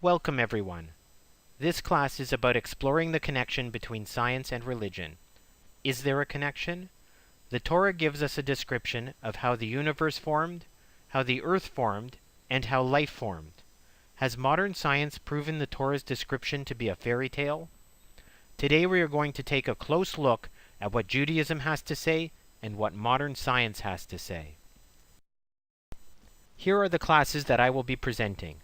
Welcome everyone. This class is about exploring the connection between science and religion. Is there a connection? The Torah gives us a description of how the universe formed, how the earth formed, and how life formed. Has modern science proven the Torah's description to be a fairy tale? Today we are going to take a close look at what Judaism has to say and what modern science has to say. Here are the classes that I will be presenting.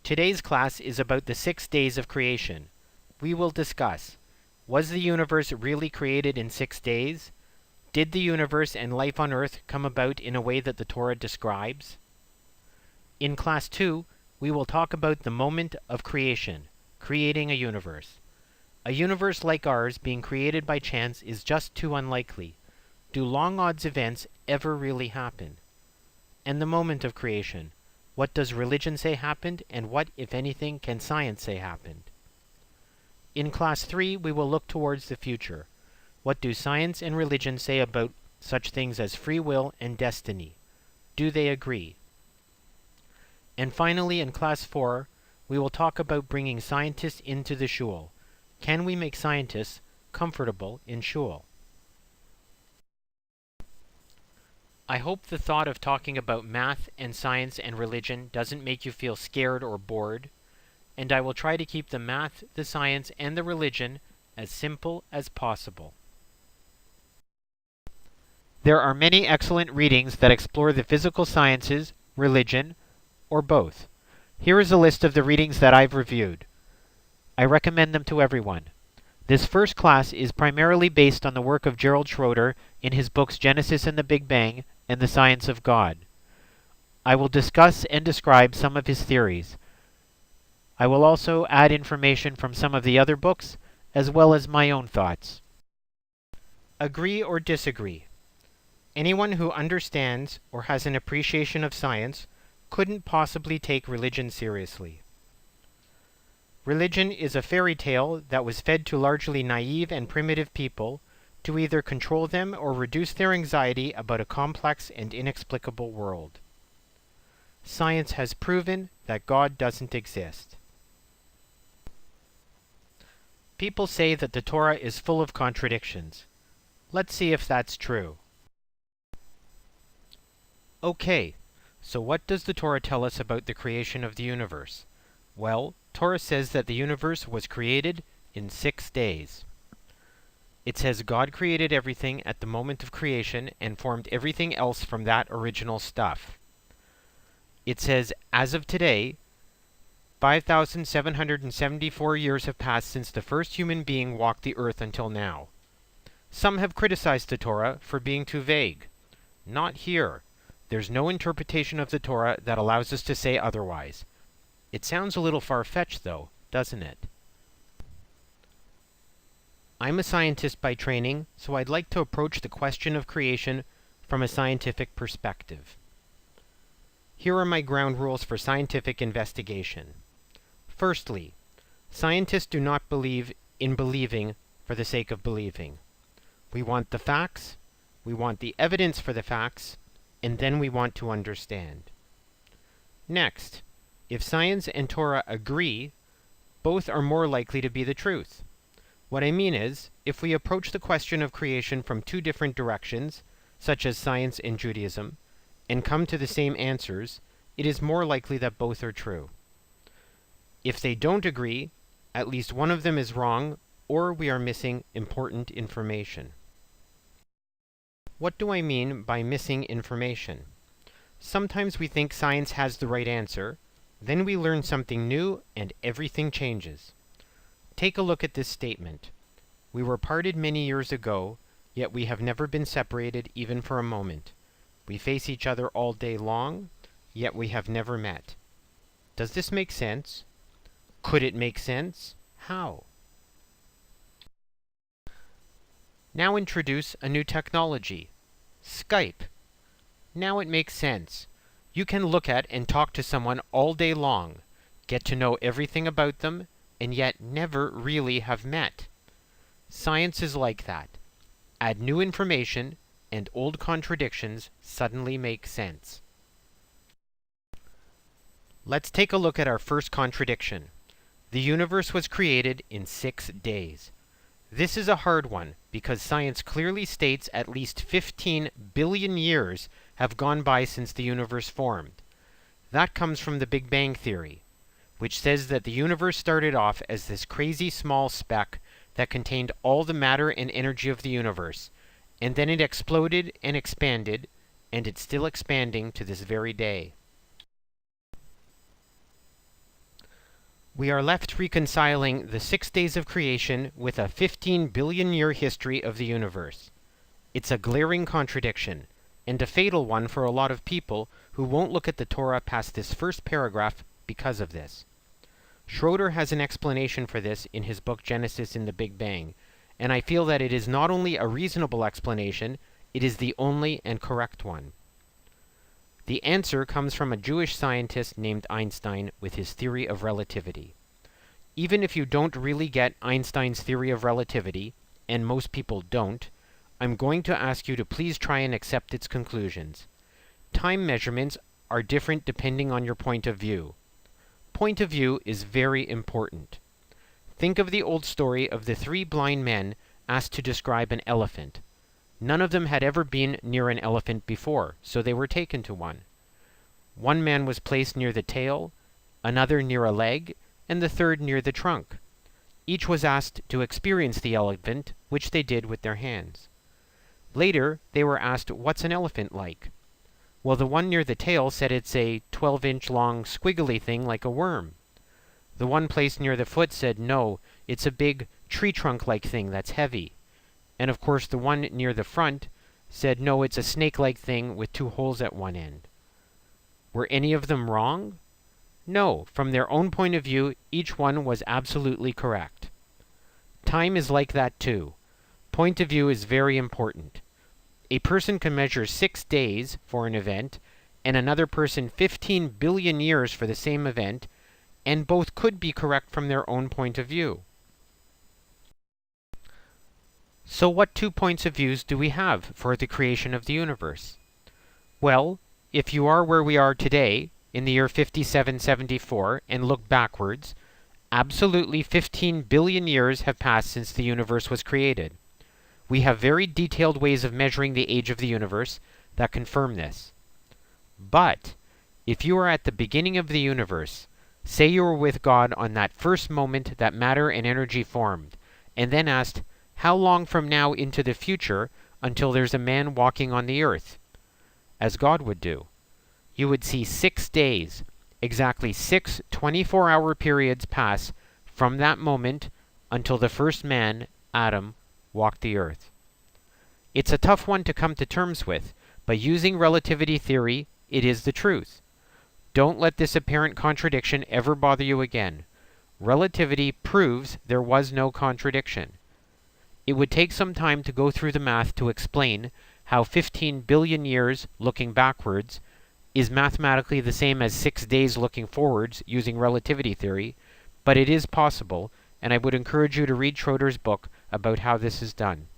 Today's class is about the 6 days of creation. We will discuss: was the universe really created in 6 days? Did the universe and life on earth come about in a way that the Torah describes? In class 2, we will talk about the moment of creation, creating a universe. A universe like ours being created by chance is just too unlikely. Do long odds events ever really happen? And the moment of creation. What does religion say happened, and what, if anything, can science say happened? In class 3, we will look towards the future. What do science and religion say about such things as free will and destiny? Do they agree? And finally, in class 4, we will talk about bringing scientists into the shul. Can we make scientists comfortable in shul? I hope the thought of talking about math and science and religion doesn't make you feel scared or bored, and I will try to keep the math, the science, and the religion as simple as possible. There are many excellent readings that explore the physical sciences, religion, or both. Here is a list of the readings that I've reviewed. I recommend them to everyone. This first class is primarily based on the work of Gerald Schroeder in his books Genesis and the Big Bang and The Science of God. I will discuss and describe some of his theories. I will also add information from some of the other books, as well as my own thoughts. Agree or disagree? Anyone who understands or has an appreciation of science couldn't possibly take religion seriously. Religion is a fairy tale that was fed to largely naive and primitive people to either control them or reduce their anxiety about a complex and inexplicable world. Science has proven that God doesn't exist. People say that the Torah is full of contradictions. Let's see if that's true. Okay, so what does the Torah tell us about the creation of the universe? Well, Torah says that the universe was created in 6 days. It says God created everything at the moment of creation and formed everything else from that original stuff. It says, as of today, 5,774 years have passed since the first human being walked the earth until now. Some have criticized the Torah for being too vague. Not here. There's no interpretation of the Torah that allows us to say otherwise. It sounds a little far-fetched, though, doesn't it? I'm a scientist by training, so I'd like to approach the question of creation from a scientific perspective. Here are my ground rules for scientific investigation. Firstly, scientists do not believe in believing for the sake of believing. We want the facts, we want the evidence for the facts, and then we want to understand. Next, if science and Torah agree, both are more likely to be the truth. What I mean is, if we approach the question of creation from two different directions, such as science and Judaism, and come to the same answers, it is more likely that both are true. If they don't agree, at least one of them is wrong, or we are missing important information. What do I mean by missing information? Sometimes we think science has the right answer, then we learn something new and everything changes. Take a look at this statement. We were parted many years ago, yet we have never been separated even for a moment. We face each other all day long, yet we have never met. Does this make sense? Could it make sense? How? Now introduce a new technology, Skype. Now it makes sense. You can look at and talk to someone all day long, get to know everything about them, and yet never really have met. Science is like that. Add new information, and old contradictions suddenly make sense. Let's take a look at our first contradiction. The universe was created in 6 days. This is a hard one because science clearly states at least 15 billion years have gone by since the universe formed. That comes from the Big Bang Theory, which says that the universe started off as this crazy small speck that contained all the matter and energy of the universe, and then it exploded and expanded, and it's still expanding to this very day. We are left reconciling the 6 days of creation with a 15 billion year history of the universe. It's a glaring contradiction, and a fatal one for a lot of people who won't look at the Torah past this first paragraph because of this. Schroeder has an explanation for this in his book Genesis in the Big Bang, and I feel that it is not only a reasonable explanation, it is the only and correct one. The answer comes from a Jewish scientist named Einstein with his theory of relativity. Even if you don't really get Einstein's theory of relativity, and most people don't, I'm going to ask you to please try and accept its conclusions. Time measurements are different depending on your point of view. Point of view is very important. Think of the old story of the 3 blind men asked to describe an elephant. None of them had ever been near an elephant before, so they were taken to one. One man was placed near the tail, another near a leg, and the third near the trunk. Each was asked to experience the elephant, which they did with their hands. Later, they were asked, "What's an elephant like?" Well, the one near the tail said it's a 12-inch long squiggly thing like a worm. The one placed near the foot said, "No, it's a big tree trunk-like thing that's heavy." And of course the one near the front said, "No, it's a snake-like thing with 2 holes at one end." Were any of them wrong? No, from their own point of view, each one was absolutely correct. Time is like that too. Point of view is very important. A person can measure 6 days for an event, and another person 15 billion years for the same event, and both could be correct from their own point of view. So what 2 points of views do we have for the creation of the universe? Well, if you are where we are today, in the year 5774, and look backwards, absolutely 15 billion years have passed since the universe was created. We have very detailed ways of measuring the age of the universe that confirm this. But, if you are at the beginning of the universe, say you were with God on that first moment that matter and energy formed, and then asked, how long from now into the future until there's a man walking on the earth? As God would do. You would see 6 days, exactly 6 24-hour periods pass from that moment until the first man, Adam, walked the earth. It's a tough one to come to terms with, but using relativity theory, it is the truth. Don't let this apparent contradiction ever bother you again. Relativity proves there was no contradiction. It would take some time to go through the math to explain how 15 billion years looking backwards is mathematically the same as 6 days looking forwards using relativity theory, but it is possible, and I would encourage you to read Schroeder's book about how this is done.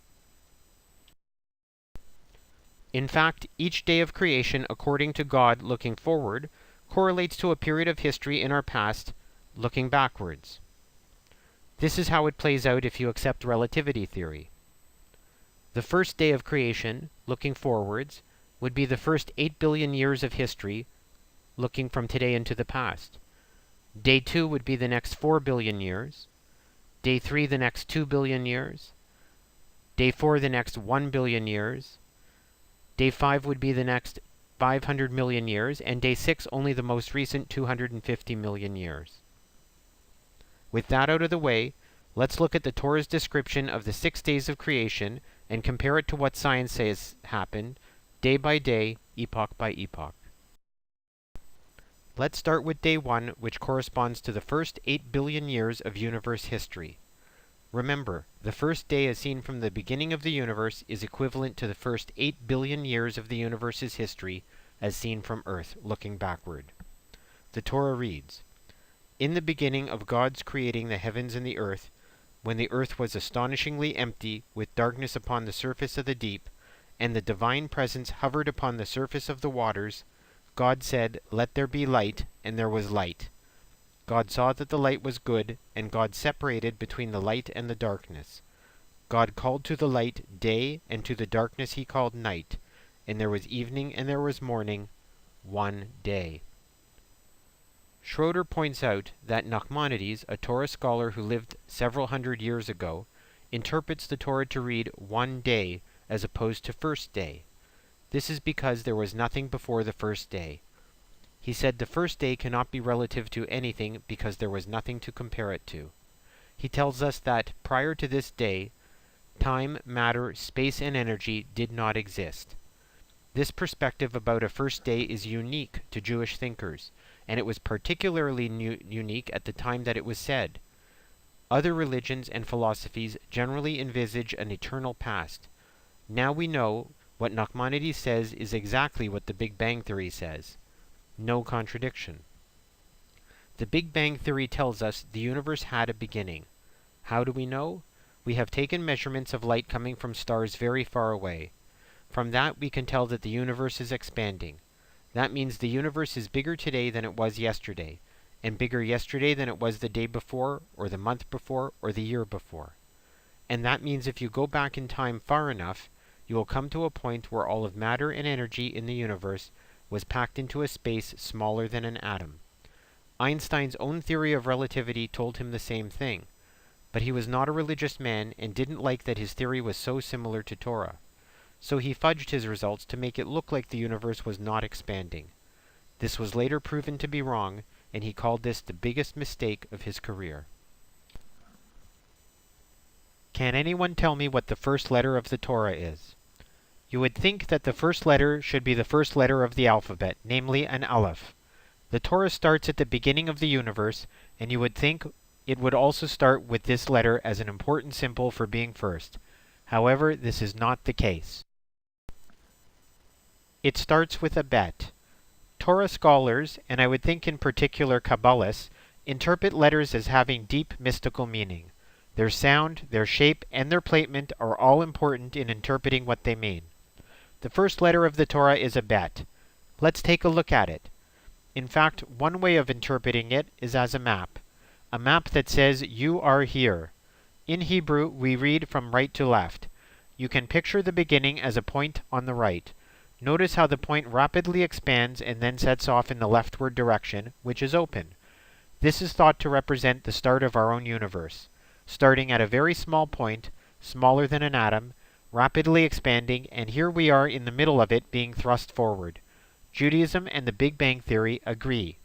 In fact, each day of creation, according to God looking forward, correlates to a period of history in our past looking backwards. This is how it plays out if you accept relativity theory. The first day of creation, looking forwards, would be the first 8 billion years of history, looking from today into the past. Day 2 would be the next 4 billion years. Day 3 the next 2 billion years. Day 4 the next 1 billion years. Day 5 would be the next 500 million years, and Day 6 only the most recent 250 million years. With that out of the way, let's look at the Torah's description of the 6 days of creation and compare it to what science says happened, day by day, epoch by epoch. Let's start with day 1, which corresponds to the first 8 billion years of universe history. Remember, the first day as seen from the beginning of the universe is equivalent to the first 8 billion years of the universe's history as seen from Earth, looking backward. The Torah reads, "In the beginning of God's creating the heavens and the earth, when the earth was astonishingly empty, with darkness upon the surface of the deep, and the divine presence hovered upon the surface of the waters, God said, "Let there be light," and there was light. God saw that the light was good, and God separated between the light and the darkness. God called to the light day, and to the darkness he called night. And there was evening and there was morning, one day. Schroeder points out that Nachmanides, a Torah scholar who lived several hundred years ago, interprets the Torah to read one day as opposed to first day. This is because there was nothing before the first day. He said the first day cannot be relative to anything because there was nothing to compare it to. He tells us that prior to this day, time, matter, space, and energy did not exist. This perspective about a first day is unique to Jewish thinkers, and it was particularly unique at the time that it was said. Other religions and philosophies generally envisage an eternal past. Now we know what Nachmanides says is exactly what the Big Bang Theory says. No contradiction. The Big Bang Theory tells us the universe had a beginning. How do we know? We have taken measurements of light coming from stars very far away. From that we can tell that the universe is expanding. That means the universe is bigger today than it was yesterday, and bigger yesterday than it was the day before, or the month before, or the year before. And that means if you go back in time far enough, you will come to a point where all of matter and energy in the universe was packed into a space smaller than an atom. Einstein's own theory of relativity told him the same thing, but he was not a religious man and didn't like that his theory was so similar to Torah. So he fudged his results to make it look like the universe was not expanding. This was later proven to be wrong, and he called this the biggest mistake of his career. Can anyone tell me what the first letter of the Torah is? You would think that the first letter should be the first letter of the alphabet, namely an aleph. The Torah starts at the beginning of the universe, and you would think it would also start with this letter as an important symbol for being first. However, this is not the case. It starts with a bet. Torah scholars, and I would think in particular Kabbalists, interpret letters as having deep mystical meaning. Their sound, their shape, and their placement are all important in interpreting what they mean. The first letter of the Torah is a bet. Let's take a look at it. In fact, one way of interpreting it is as a map that says, "You are here." In Hebrew, we read from right to left. You can picture the beginning as a point on the right. Notice how the point rapidly expands and then sets off in the leftward direction, which is open. This is thought to represent the start of our own universe, starting at a very small point, smaller than an atom, rapidly expanding, and here we are in the middle of it being thrust forward. Judaism and the Big Bang Theory agree.